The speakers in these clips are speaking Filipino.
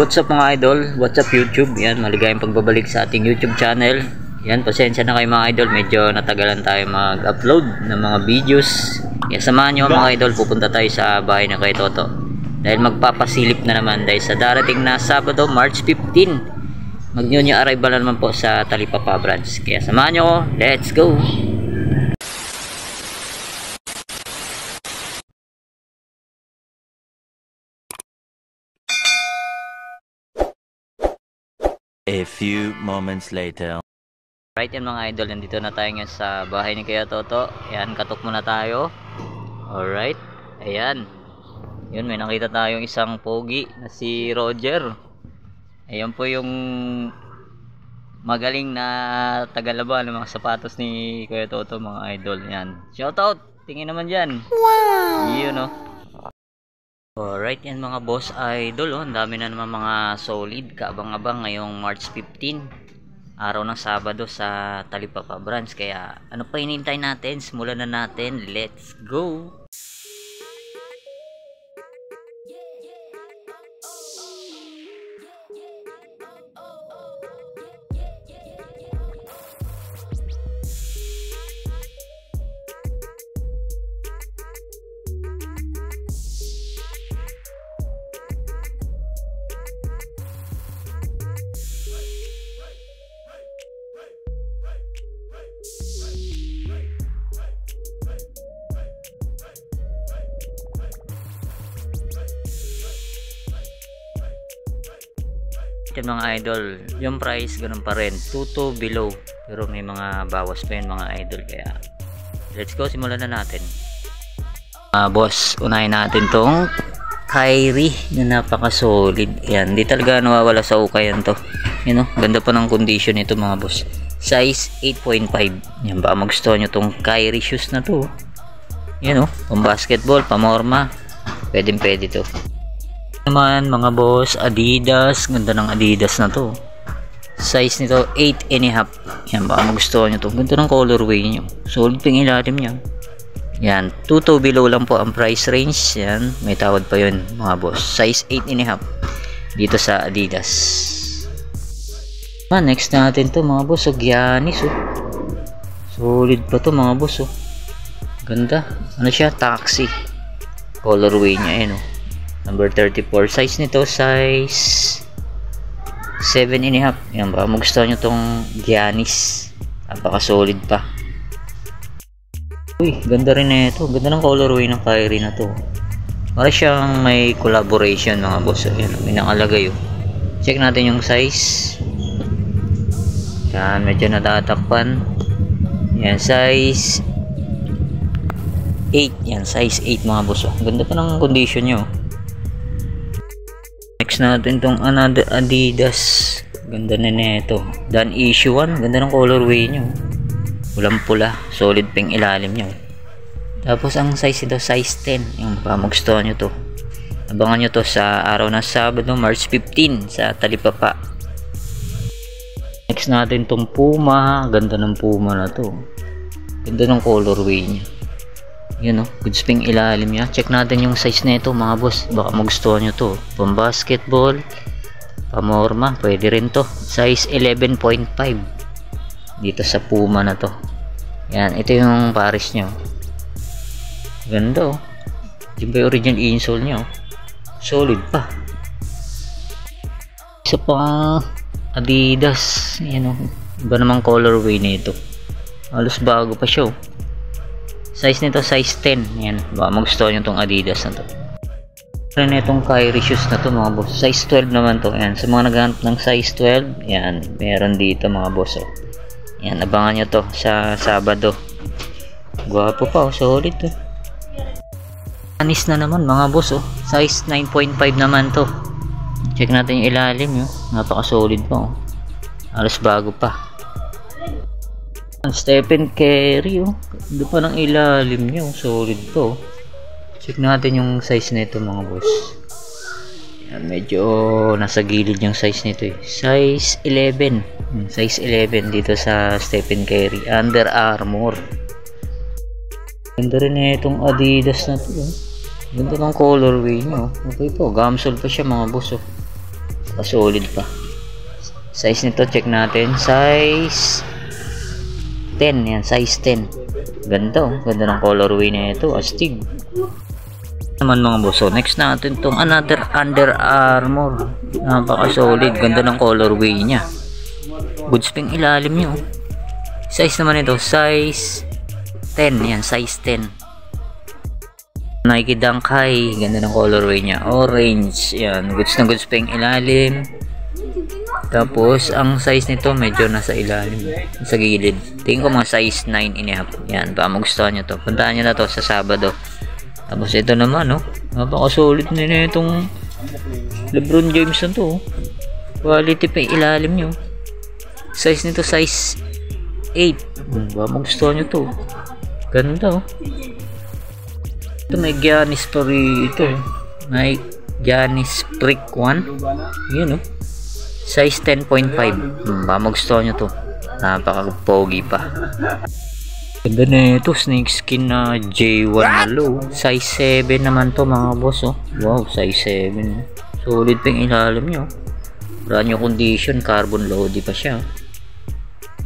what's up mga idol? What's up YouTube? Yan, maligayang pagbabalik sa ating YouTube channel. Yan, pasensya na kayo mga idol. Medyo natagalan tayo mag-upload ng mga videos. Yan, samahan nyo mga idol. Pupunta tayo sa bahay na kay Toto. Dahil magpapasilip na naman dahil sa darating na Sabado, March 15. Mag-new arrival na naman po sa Talipapa branch. Kaya samahan nyo ko. Let's go! A few moments later. Right yan mga idol, nandito na tayo ngayon sa bahay ni Kuya Toto. Ayan, katok muna tayo. Alright, ayan. Yun, may nakita tayong isang pogi na si Roger. Ayan po yung magaling na tagalaban ng mga sapatos ni Kuya Toto mga idol. Ayan, shoutout, tingin naman dyan. Wow! Yun no. Alright yan mga boss idol, ang dami na naman mga solid kaabang-abang ngayong March 15, araw ng Sabado sa Talipapa branch. Kaya ano pa hinihintay natin, simulan na natin, let's go! Ito mga idol, yung price ganun pa rin, 2 to below, pero may mga bawas pa yun mga idol. Kaya let's go, simulan na natin. Boss, unahin natin tong Kyrie na napaka solid. Yan, di talaga nawawala sa ukayan to. Yun, ganda pa ng condition nito mga boss. Size 8.5. Yan, baka magustuhan nyo tong Kyrie shoes na to. Yan pang basketball, pamorma, pwede to naman mga boss. Adidas, ganda ng Adidas na to. Size nito 8.5. Yan, baka magustuhan nyo to. Ganda ng colorway nyo, solid ping ilalim nyo. Yan, 2 to below lang po ang price range. Yan, may tawad pa yun mga boss. Size 8.5 dito sa Adidas. Next natin to mga boss, Giannis solid pa to mga boss. Ganda, ano siya, taxi colorway niya number 34. Size nito size 7.5. Yan, baka magustuhan nyo tong Giannis, napaka solid pa. Uy, ganda rin na ito, ganda ng colorway ng Kyrie na to. Para siyang may collaboration mga boss. Yan, may nakalagay check natin yung size. Yan, medyo natatakpan. Yan, size 8. Yan, size 8 mga boss. Ganda pa ng condition nyo. Next natin tong another Adidas. Ganda na nito. Dan issue 1. Ganda ng colorway nyo. Pulang pula. Solid ping ilalim nyo. Tapos ang size nito size 10. Yung magustuhan nyo to. Abangan nyo to sa araw ng Sabado, March 15 sa Talipapa. Next natin tong Puma. Ganda ng Puma na to. Ganda ng colorway nya. Yun good spring ilalim niya. Check natin yung size na ito mga boss, baka magustuhan nyo to. Pang basketball, pamorma, pwede rin to. Size 11.5 dito sa Puma na to. Yan, ito yung pares nyo. Ganda yung ba original insole nyo, solid pa. Isa pa Adidas. Yan iba namang colorway na ito, halos bago pa siya. Size nito size 10. Yan, baka magustuhan nyo itong Adidas na to. Rin itong Kyrie shoes na to mga boss, size 12 naman to. Yan, sa mga naghahanap ng size 12, yan, meron dito mga boss. Yan, abangan nyo to sa Sabado. Gwapo pa solid to. Anis na naman mga boss size 9.5 naman to. Check natin yung ilalim napaka solid pa halos bago pa. Stephen Curry doon pa ng ilalim niya, solid to. Check natin yung size nito mga boss. Yan, medyo nasa gilid yung size nito size 11. Size 11 dito sa Stephen Curry, Under Armour. Ganda rin na itong Adidas na to. Ganda ng colorway niya. Okay po, gamsol pa siya mga boss. Solid pa. Size nito, check natin. Size 10. Yan, size 10. Ganda oh. Ganda ng colorway na ito. Astig. Naman mga boss. So, next natin tong another Under Armour. Napaka solid. Ganda ng colorway niya. Good spring ilalim niyo. Size naman ito. Size 10. Yan, size 10. Nike Dunk High. Ganda ng colorway niya. Orange. Yan. Goods na goods pa yung ilalim. Tapos, ang size nito medyo nasa ilalim. Sa gilid. Tingin ko mga size 9.5. Yan. Baka magustuhan nyo to. Puntaan nyo na to sa Sabado. Tapos, ito naman, no. Napaka-solid na itong LeBron James na to. Quality pa yung ilalim nyo. Size nito, size 8. Baka magustuhan nyo to. Ganda, oh. Ito may Giannis pa rito. May Giannis Prick 1. Yun oh. Size 10.5. Baka magustuhan nyo to. Napaka-pogi pa. Ganda na ito. Snake skin na J1 na low. Size 7 naman to mga boss oh. Wow, size 7. Solid pa yung ilalim nyo. Brand new condition. Carbon loady pa siya.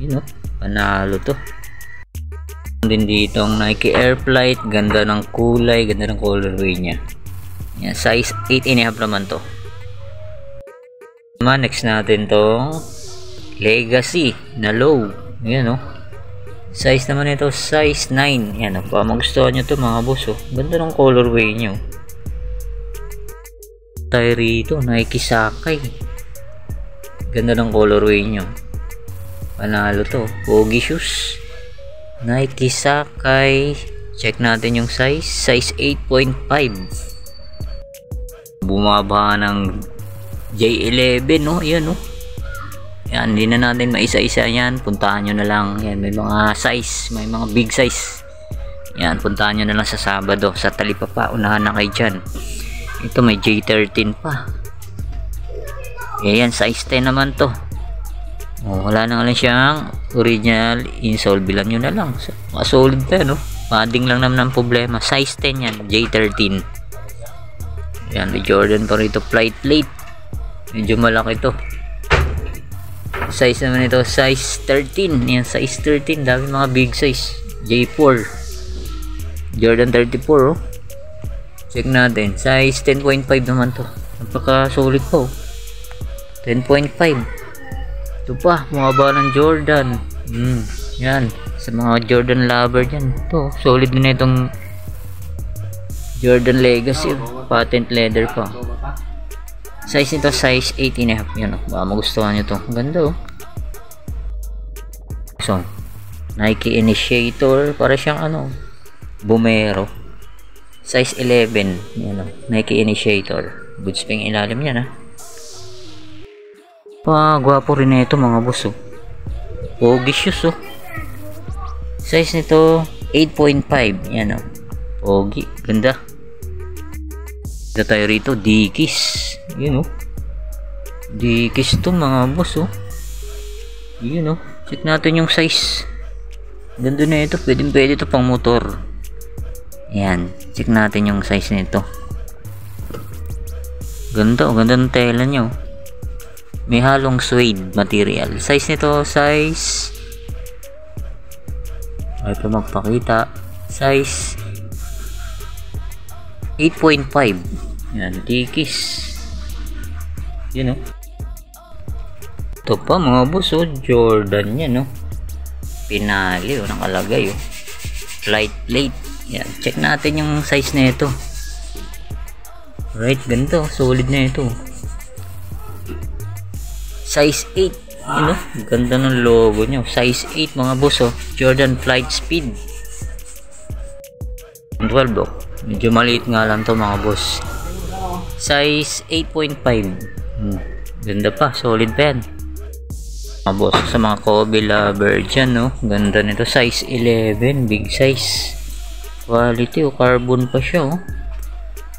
Yun oh. Panalo to. Din dito ang Nike Air Flight. Ganda ng kulay, ganda ng colorway niya. Yan, size 8.5 naman to. Next natin tong Legacy na low. Yan oh. Size naman ito, size 9. Yan oh, pa magustuhan nyo to mga boss oh. Ganda ng colorway nyo. Tayo rito, Nike Sakai. Ganda ng colorway nyo. Panalo to. Pogi shoes. Nike Sakai. Check natin yung size. Size 8.5. Bumaba ng J11 no. Yan no. Yan, hindi na natin maisa-isa yan. Puntahan nyo na lang. Yan, may mga size. May mga big size. Yan, puntahan nyo na lang sa Sabado. Sa Talipapa. Unahan na kayo dyan. Ito may J13 pa. Yan, size 10 naman to. Oh, wala na lang siyang original insole, bilang nyo na lang. Solid pa no. Padding lang naman ang problema. Size 10 yan, J13. Yan, may Jordan pa rito, flight plate. Medyo malaki to. Size naman ito, size 13. Yan, size 13. Dami mga big size. J4. Jordan 34 oh. Check natin. Size 10.5 naman to. Napaka solid po. 10.5. Ito pa, mababa ng Jordan. Yan, sa mga Jordan lover dyan. Ito, solid din na itong Jordan Legacy. Patent leather pa. Size nito, size 8.5. Yan, baka magustuhan nyo to. Ganda oh. So, Nike Initiator. Para siyang ano, Bumero. Size 11. Yan oh, Nike Initiator. Good spring ilalim yan ah. Gwapo rin na ito mga boss oh. Pogi shoes oh. Size nito 8.5. Yan oh. Pogi. Ganda. Ganda tayo rito. Dickies. Yun oh. Dickies to mga boss oh. Yun oh. Check natin yung size. Ganda na ito. Pwede ito pang motor. Yan. Check natin yung size nito. Ganda oh. Ganda ng tela nyo. May halong suede material. Size nito, size, ay pa magpakita, size 8.5. Yan, Dickies. Yun o. Ito pa mga boss o, Jordan yan o. Pinali o, nakalagay o. Flight plate. Yan, check natin yung size na ito. Right, ganito, solid na ito. Size 8. Ano? Ganda ng logo nyo. Size 8 mga boss oh. Jordan Flight Speed 12 oh. Medyo maliit nga lang to mga boss. Size 8.5. Ganda pa. Solid pa yan mga boss. Sa mga Kobe lover dyan no. Ganda nito. Size 11. Big size. Quality oh. Carbon pa siya oh.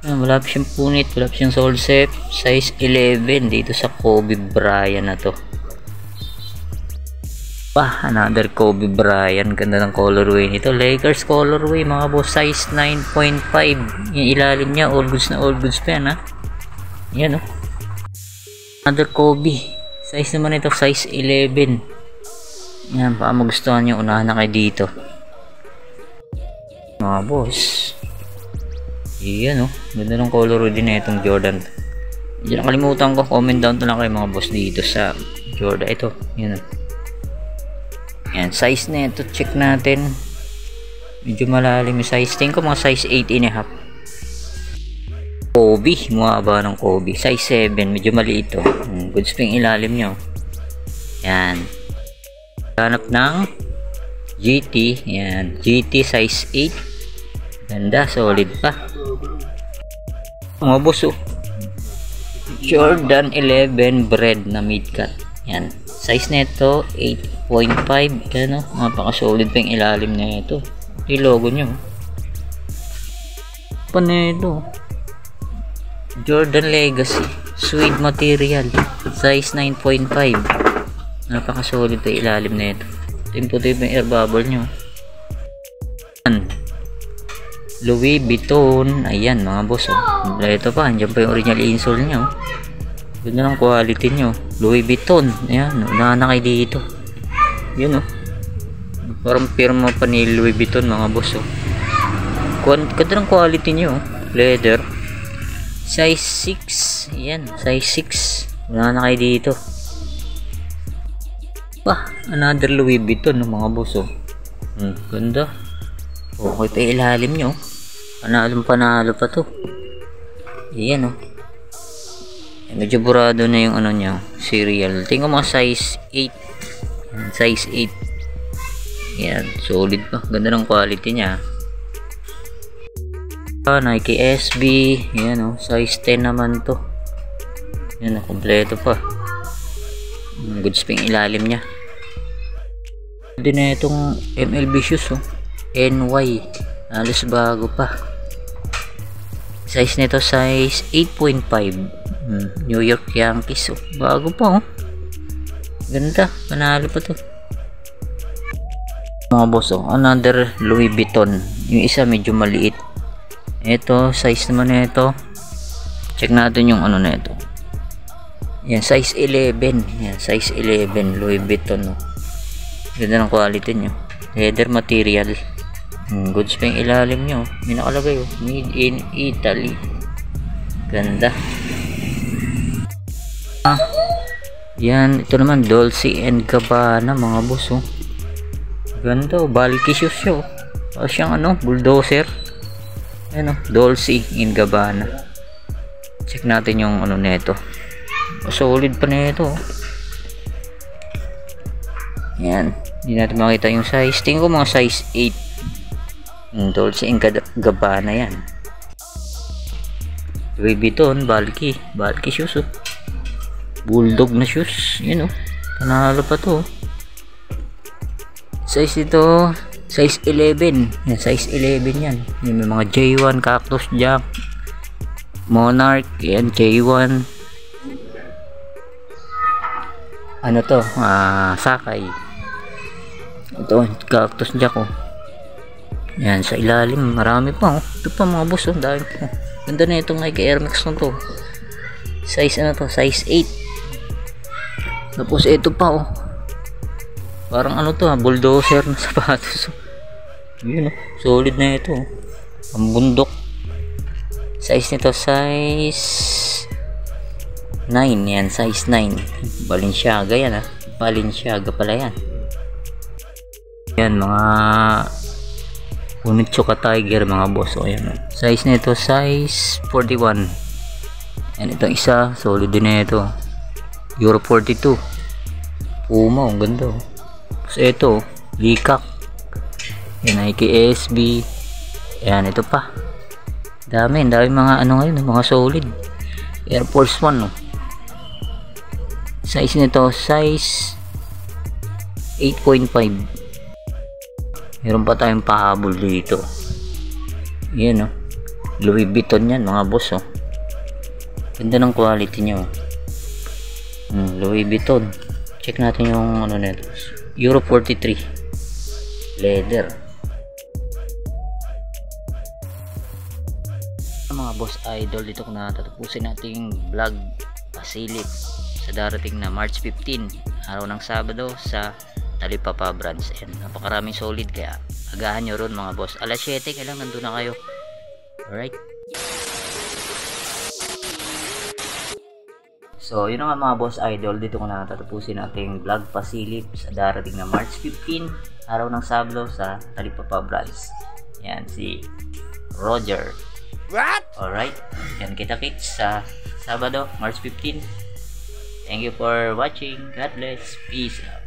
Wala pa siyang punit, wala pa siyang sole set. Size 11 dito sa Kobe Bryant na to. Another Kobe Bryant. Ganda ng colorway nito. Lakers colorway mga boss. Size 9.5. Yung ilalim niya all goods na all goods pa yan ha. Yan oh. Another Kobe. Size naman ito, size 11. Yan, baka magustuhan nyo, unahan na kayo dito. Mga boss. Iyan, oh. Ganda ng color din na itong Jordan. Hindi nakalimutan ko, comment down na lang kayo mga boss dito sa Jordan. Ito, yun, oh. Yan, size na ito, check natin. Medyo malalim yung size. Tingin ko mga size 8.5. Kobe, mukha ng Kobe. Size 7, medyo maliit ito. Good spring ilalim nyo. Yan. Hanap ng GT. Yan, GT size 8. Ganda, solid pa. Mga boss, oh. Jordan 11 bread na mid-cut. Yan. Size nito 8.5. Yan, oh. Napaka-solid pa yung ilalim na ito. Yung logo nyo. Pa na ito. Jordan Legacy. Suede material. Size 9.5. Napaka-solid pa yung ilalim na ito. Puti pa yung air bubble nyo. Yan. Louis Vuitton. Ayan mga boss, oh. Ito pa, andyan pa yung original insole nyo. Ganda ng quality nyo. Louis Vuitton. Ayan, unahan na kayo dito. Yun, oh. Parang firma pa ni Louis Vuitton mga boss, oh. Ganda ng quality nyo, oh. Leather. Size 6. Ayan, size 6. Unahan na kayo dito. Another Louis Vuitton, oh, mga boss, oh. Ganda. Okay pa yung ilalim nyo. Panalo pa to. Ayan, oh. Medyo burado na yung ano nyo, serial. Tingnan mo mga size 8. Size 8. Ayan, solid pa. Ganda ng quality nya. Nike SB. Ayan, oh. Size 10 naman to. Ayan, oh. Kompleto pa. Good spring ilalim nya. Pwede na itong MLB shoes, oh. NY. Alos bago pa. Size nito size 8.5. New York Yankees, oh. Bago pa, oh. Ganda. Panalo pa to. Mga boss, oh. Another Louis Vuitton. Yung isa medyo maliit. Ito, size naman na ito. Check natin yung ano na ito. Yan, size 11. Yan, size 11 Louis Vuitton, oh. Ganda ng quality nyo. Leather material. Goods pa yung ilalim nyo. May nakalagay, oh. Made in Italy. Ganda. Yan, ito naman Dolce & Gabbana mga boss, oh. Ganda, oh. Bulky shoes yun, oh. Siyang ano, bulldozer. Ayan, oh. Dolce & Gabbana. Check natin yung ano neto. Solid pa neto, oh. Yan, hindi natin makita yung size. Tingin ko mga size 8. Dolce & Gabbana yan. Louis Vuitton, bulky shoes, oh. Bulldog na shoes. Yun, oh. Panalo pa to, oh. Size ito size 11. Yan, size 11 yan. May mga J1, Cactus Jack, Monarch. Yan, J1. Ano to? Sakay. Ito, Cactus Jack, oh. Yan, sa ilalim marami pa, oh. Ito pa mga boss, oh. Dahil po. Ganda na itong Nike Air Max na to. Size ano to? Size 8. Tapos ito pa, oh. Parang ano to, bulldozer na sapatos, oh. Yun, oh. Solid na ito, oh. Ang bundok. Size nito size 9. Yan, size 9. Balenciaga yan, ah. Balenciaga pala yan. Yan, mga Onitsuka Tiger mga boss, oh. Yan, oh. Size nito size 41. Yan, itong isa solid din na ito. Euro 42. Puma, ang ganda, oh. So ito, Likak. Yan, Nike SB. Yan, ito pa. Dami mga ano ngayon, mga solid. Air Force 1, oh. Size nito size 8.5. Meron pa tayong pahabol dito. Yan, oh. Louis Vuitton yan mga boss, oh. Ganda ng quality nyo. Louis Vuitton. Check natin yung ano nito. Euro 43. Leather. Mga boss idol, dito ko na tatapusin natin vlog pasilip. sa darating na March 15, araw ng Sabado sa Talipapa branch. And napakaraming solid, kaya agahan nyo ron mga boss. Alas 7 kailangan nandun na kayo. Alright. So yun nga mga boss idol, dito ko na tatapusin ating vlog pasilip sa darating na March 15, araw ng Sabado sa Talipapa branch. Yan si Roger. What? Alright, yan kita-kits sa Sabado, March 15. Thank you for watching. God bless. Peace out.